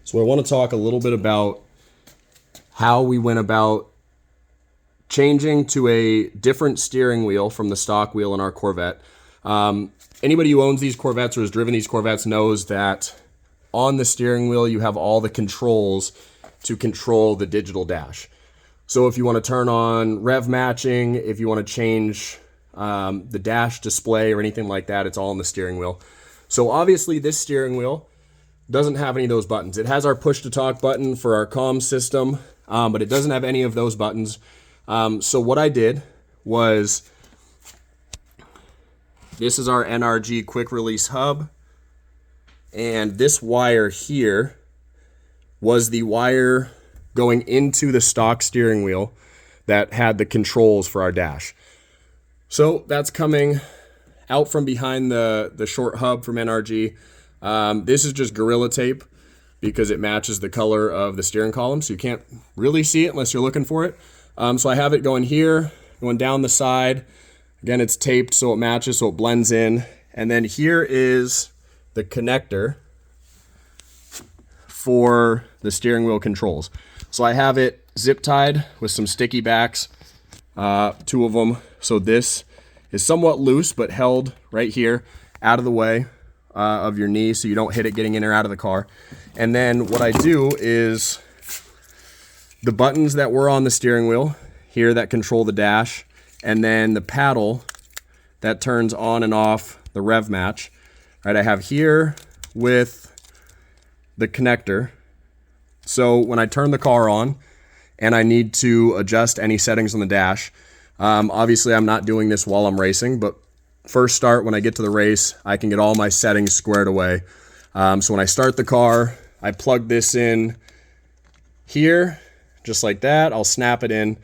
So I want to talk a little bit about how we went about changing to a different steering wheel from the stock wheel in our Corvette. Anybody who owns these Corvettes or has driven these Corvettes knows that on the steering wheel you have all the controls to control the digital dash. So if you want to turn on rev matching, if you want to change the dash display or anything like that, it's all on the steering wheel. So obviously this steering wheel doesn't have any of those buttons. It has our push to talk button for our comm system, but it doesn't have any of those buttons. So what I did was, this is our NRG quick release hub, and this wire here was the wire going into the stock steering wheel that had the controls for our dash. So that's coming out from behind the short hub from NRG. This is just Gorilla Tape because it matches the color of the steering column, so you can't really see it unless you're looking for it. So I have it going here, going down the side. Again, it's taped so it matches, so it blends in. And then here is the connector for the steering wheel controls. So I have it zip tied with some sticky backs, 2 of them. So this is somewhat loose, but held right here out of the way of your knee so you don't hit it getting in or out of the car. And then what I do is the buttons that were on the steering wheel here that control the dash, and then the paddle that turns on and off the rev match. Right, I have here with the connector. So when I turn the car on and I need to adjust any settings on the dash, obviously I'm not doing this while I'm racing, but first start when I get to the race, I can get all my settings squared away. So when I start the car, I plug this in here, just like that. I'll snap it in,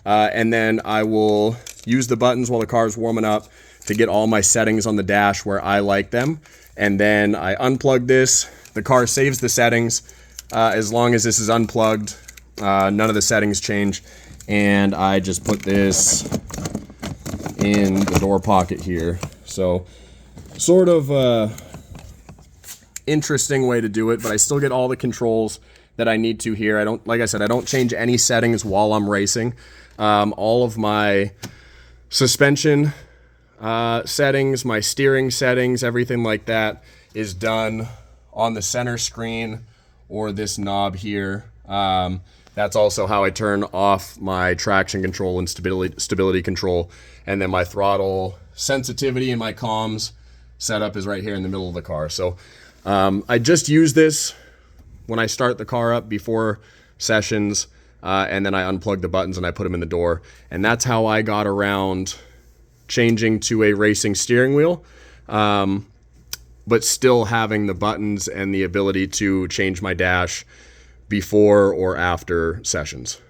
and then I will use the buttons while the car is warming up to get all my settings on the dash where I like them. And then I unplug this. The car saves the settings. As long as this is unplugged, none of the settings change. And I just put this in the door pocket here. So sort of interesting way to do it, but I still get all the controls that I need to here. I don't, like I said, I don't change any settings while I'm racing. All of my suspension settings, my steering settings, everything like that is done on the center screen or this knob here. That's also how I turn off my traction control and stability control. And then my throttle sensitivity and my comms setup is right here in the middle of the car. So I just use this when I start the car up before sessions, and then I unplug the buttons and I put them in the door. And that's how I got around changing to a racing steering wheel, but still having the buttons and the ability to change my dash before or after sessions.